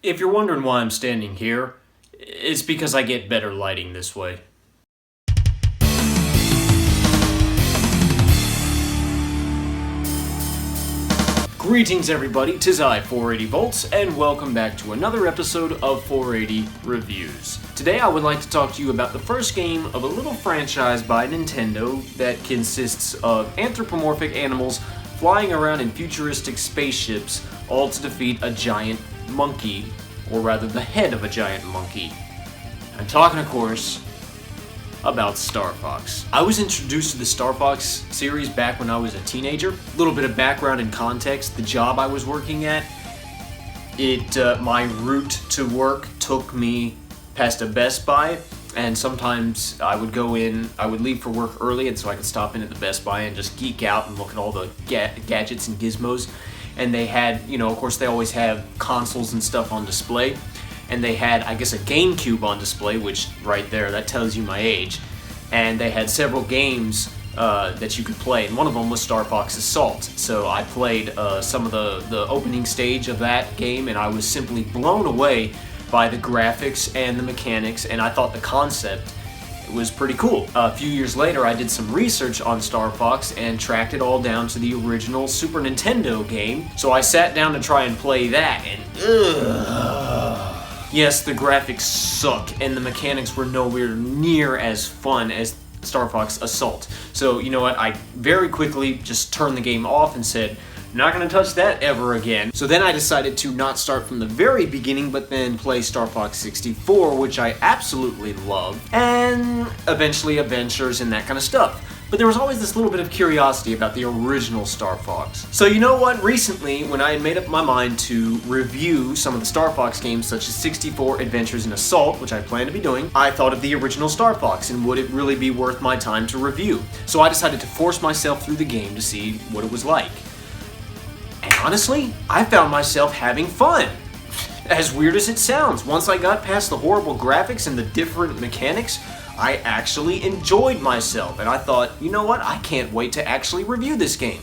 If you're wondering why I'm standing here, it's because I get better lighting this way. Greetings everybody, 'tis I, 480 Volts, and welcome back to another episode of 480 Reviews. Today I would like to talk to you about the first game of a little franchise by Nintendo that consists of anthropomorphic animals flying around in futuristic spaceships, all to defeat a giant monkey, or rather the head of a giant monkey. I'm talking, of course, about StarFox. I was introduced to the StarFox series back when I was a teenager. A little bit of background and context: the job I was working at, my route to work took me past a Best Buy, and sometimes I would leave for work early, and so I could stop in at the Best Buy and just geek out and look at all the gadgets and gizmos. And they had, of course they always have consoles and stuff on display. And they had, I guess, a GameCube on display, which right there, that tells you my age. And they had several games that you could play, and one of them was Star Fox Assault. So I played some of the opening stage of that game, and I was simply blown away by the graphics and the mechanics, and I thought the concept was pretty cool. A few years later, I did some research on Star Fox and tracked it all down to the original Super Nintendo game. So I sat down to try and play that, and yes, the graphics suck, and the mechanics were nowhere near as fun as Star Fox Assault. So, you know what, I very quickly just turned the game off and said, not gonna touch that ever again. So then I decided to not start from the very beginning, but then play Star Fox 64, which I absolutely love, and eventually Adventures and that kind of stuff. But there was always this little bit of curiosity about the original Star Fox. So you know what? Recently, when I had made up my mind to review some of the Star Fox games, such as 64, Adventures, and Assault, which I plan to be doing, I thought of the original Star Fox, and would it really be worth my time to review? So I decided to force myself through the game to see what it was like. And honestly, I found myself having fun. As weird as it sounds, once I got past the horrible graphics and the different mechanics, I actually enjoyed myself, and I thought, you know what, I can't wait to actually review this game.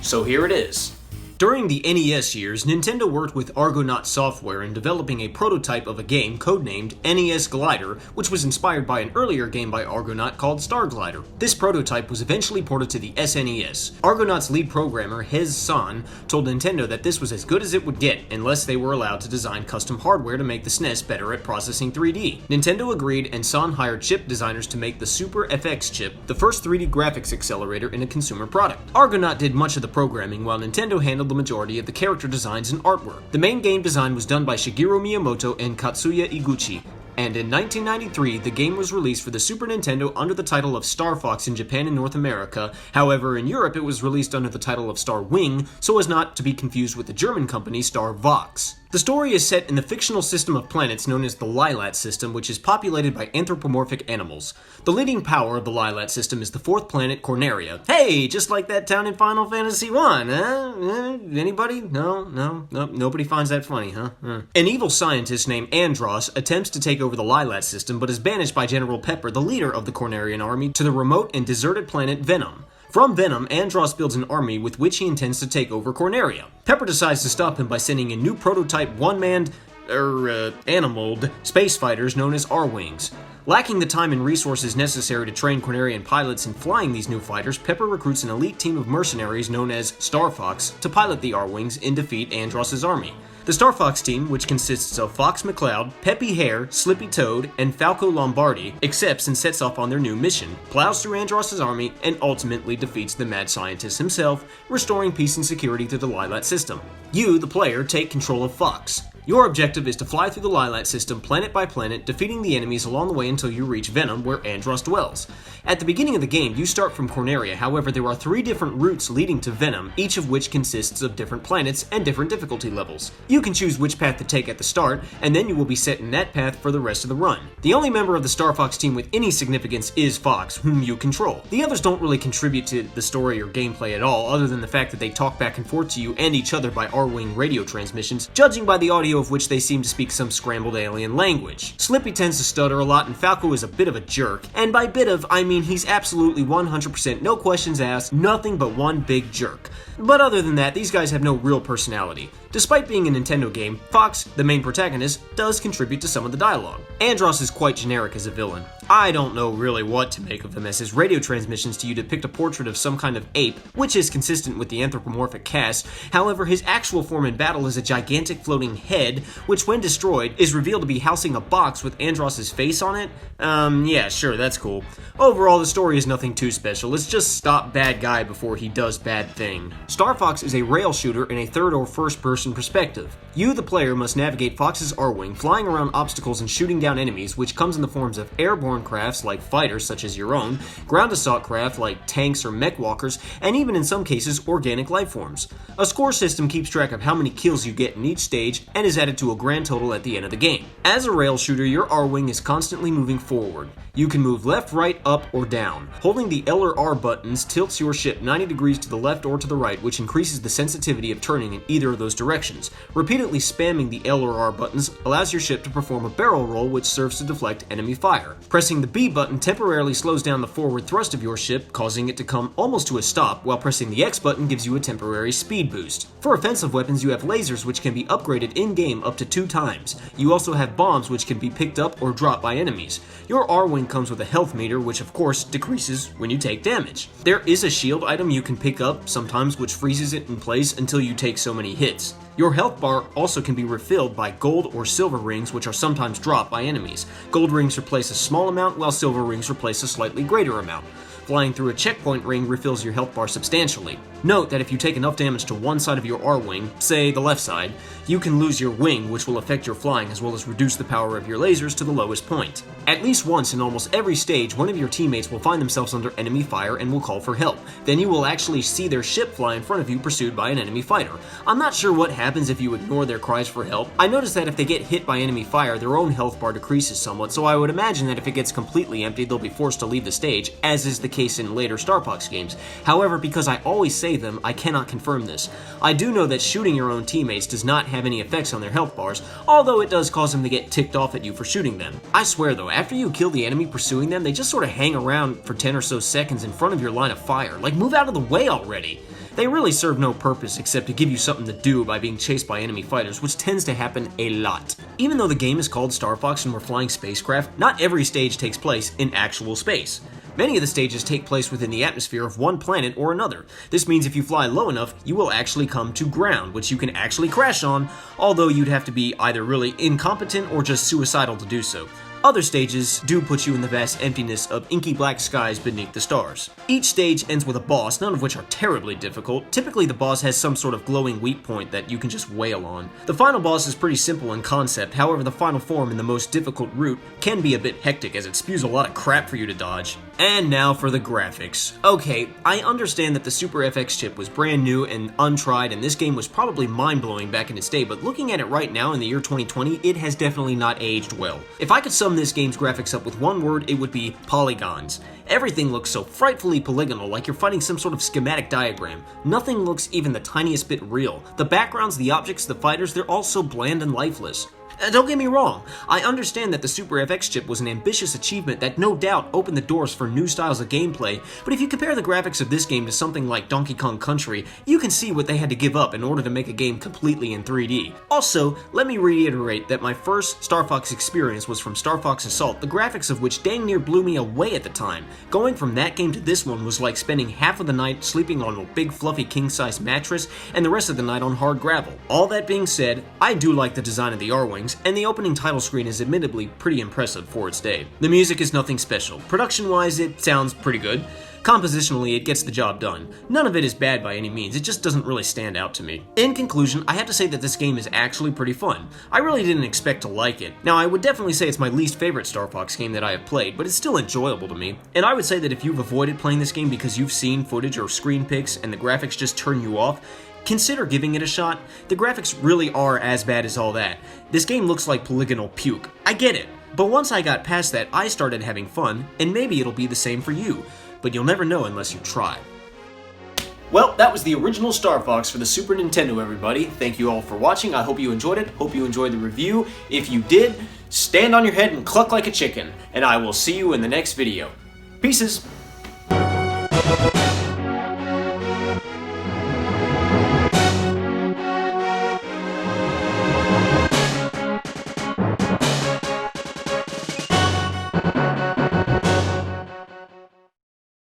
So here it is. During the NES years, Nintendo worked with Argonaut Software in developing a prototype of a game codenamed NES Glider, which was inspired by an earlier game by Argonaut called Star Glider. This prototype was eventually ported to the SNES. Argonaut's lead programmer, Hez San, told Nintendo that this was as good as it would get unless they were allowed to design custom hardware to make the SNES better at processing 3D. Nintendo agreed, and San hired chip designers to make the Super FX chip, the first 3D graphics accelerator in a consumer product. Argonaut did much of the programming, while Nintendo handled the majority of the character designs and artwork. The main game design was done by Shigeru Miyamoto and Katsuya Iguchi, and in 1993, the game was released for the Super Nintendo under the title of Star Fox in Japan and North America. However, in Europe it was released under the title of Star Wing, so as not to be confused with the German company StarVox. The story is set in the fictional system of planets known as the Lylat system, which is populated by anthropomorphic animals. The leading power of the Lylat system is the fourth planet, Corneria. Hey, just like that town in Final Fantasy I, huh? Anybody? No, nobody finds that funny, huh? An evil scientist named Andros attempts to take over the Lylat system, but is banished by General Pepper, the leader of the Cornerian army, to the remote and deserted planet Venom. From Venom, Andros builds an army with which he intends to take over Corneria. Pepper decides to stop him by sending in new prototype one-manned, animaled space fighters known as R-Wings. Lacking the time and resources necessary to train Cornerian pilots in flying these new fighters, Pepper recruits an elite team of mercenaries known as StarFox to pilot the R-Wings and defeat Andros' army. The StarFox team, which consists of Fox McCloud, Peppy Hare, Slippy Toad, and Falco Lombardi, accepts and sets off on their new mission, plows through Andros' army, and ultimately defeats the mad scientist himself, restoring peace and security to the Lylat system. You, the player, take control of Fox. Your objective is to fly through the Lylat system planet by planet, defeating the enemies along the way until you reach Venom, where Andros dwells. At the beginning of the game, you start from Corneria, however there are 3 different routes leading to Venom, each of which consists of different planets and different difficulty levels. You can choose which path to take at the start, and then you will be set in that path for the rest of the run. The only member of the StarFox team with any significance is Fox, whom you control. The others don't really contribute to the story or gameplay at all, other than the fact that they talk back and forth to you and each other by R-Wing radio transmissions. Judging by the audio video of which they seem to speak some scrambled alien language. Slippy tends to stutter a lot, and Falco is a bit of a jerk, and by bit of, I mean he's absolutely 100% no questions asked, nothing but one big jerk. But other than that, these guys have no real personality. Despite being a Nintendo game, Fox, the main protagonist, does contribute to some of the dialogue. Andross is quite generic as a villain. I don't know really what to make of him, as his radio transmissions to you depict a portrait of some kind of ape, which is consistent with the anthropomorphic cast. However, his actual form in battle is a gigantic floating head, which when destroyed, is revealed to be housing a box with Andross's face on it. Yeah, sure, that's cool. Overall, the story is nothing too special. It's just stop bad guy before he does bad thing. StarFox is a rail shooter in a third or first person perspective. You, the player, must navigate Fox's R-Wing, flying around obstacles and shooting down enemies, which comes in the forms of airborne crafts like fighters such as your own, ground assault craft like tanks or mech walkers, and even in some cases organic life forms. A score system keeps track of how many kills you get in each stage and is added to a grand total at the end of the game. As a rail shooter, your R-Wing is constantly moving forward. You can move left, right, up, or down. Holding the L or R buttons tilts your ship 90 degrees to the left or to the right, which increases the sensitivity of turning in either of those directions. Repeatedly spamming the L or R buttons allows your ship to perform a barrel roll, which serves to deflect enemy fire. Pressing the B button temporarily slows down the forward thrust of your ship, causing it to come almost to a stop, while pressing the X button gives you a temporary speed boost. For offensive weapons, you have lasers, which can be upgraded in-game up to 2 times. You also have bombs, which can be picked up or dropped by enemies. Your R-Wing comes with a health meter, which of course decreases when you take damage. There is a shield item you can pick up sometimes, which freezes it in place until you take so many hits. Your health bar also can be refilled by gold or silver rings, which are sometimes dropped by enemies. Gold rings replace a small amount, while silver rings replace a slightly greater amount. Flying through a checkpoint ring refills your health bar substantially. Note that if you take enough damage to one side of your R-Wing, say the left side, you can lose your wing, which will affect your flying as well as reduce the power of your lasers to the lowest point. At least once in almost every stage, one of your teammates will find themselves under enemy fire and will call for help. Then you will actually see their ship fly in front of you pursued by an enemy fighter. I'm not sure what happens if you ignore their cries for help. I noticed that if they get hit by enemy fire, their own health bar decreases somewhat, so I would imagine that if it gets completely empty, they'll be forced to leave the stage, as is the case in later StarFox games. However, because I always save them, I cannot confirm this. I do know that shooting your own teammates does not have any effects on their health bars, although it does cause them to get ticked off at you for shooting them. I swear though, after you kill the enemy pursuing them, they just sort of hang around for 10 or so seconds in front of your line of fire. Like, move out of the way already! They really serve no purpose except to give you something to do by being chased by enemy fighters, which tends to happen a lot. Even though the game is called StarFox and we're flying spacecraft, not every stage takes place in actual space. Many of the stages take place within the atmosphere of one planet or another. This means if you fly low enough, you will actually come to ground, which you can actually crash on, although you'd have to be either really incompetent or just suicidal to do so. Other stages do put you in the vast emptiness of inky black skies beneath the stars. Each stage ends with a boss, none of which are terribly difficult. Typically the boss has some sort of glowing weak point that you can just wail on. The final boss is pretty simple in concept, however the final form in the most difficult route can be a bit hectic as it spews a lot of crap for you to dodge. And now for the graphics. Okay, I understand that the Super FX chip was brand new and untried, and this game was probably mind-blowing back in its day, but looking at it right now in the year 2020, it has definitely not aged well. If I could sum this game's graphics up with one word, it would be polygons. Everything looks so frightfully polygonal, like you're fighting some sort of schematic diagram. Nothing looks even the tiniest bit real. The backgrounds, the objects, the fighters, they're all so bland and lifeless. Don't get me wrong, I understand that the Super FX chip was an ambitious achievement that no doubt opened the doors for new styles of gameplay, but if you compare the graphics of this game to something like Donkey Kong Country, you can see what they had to give up in order to make a game completely in 3D. Also, let me reiterate that my first StarFox experience was from StarFox Assault, the graphics of which dang near blew me away at the time. Going from that game to this one was like spending half of the night sleeping on a big fluffy king-size mattress and the rest of the night on hard gravel. All that being said, I do like the design of the R-Wings, and the opening title screen is admittedly pretty impressive for its day. The music is nothing special. Production-wise, it sounds pretty good. Compositionally, it gets the job done. None of it is bad by any means, it just doesn't really stand out to me. In conclusion, I have to say that this game is actually pretty fun. I really didn't expect to like it. Now, I would definitely say it's my least favorite StarFox game that I have played, but it's still enjoyable to me. And I would say that if you've avoided playing this game because you've seen footage or screen pics and the graphics just turn you off, consider giving it a shot. The graphics really are as bad as all that. This game looks like polygonal puke. I get it. But once I got past that, I started having fun, and maybe it'll be the same for you. But you'll never know unless you try. Well, that was the original StarFox for the Super Nintendo, everybody. Thank you all for watching. I hope you enjoyed it. Hope you enjoyed the review. If you did, stand on your head and cluck like a chicken, and I will see you in the next video. Pieces!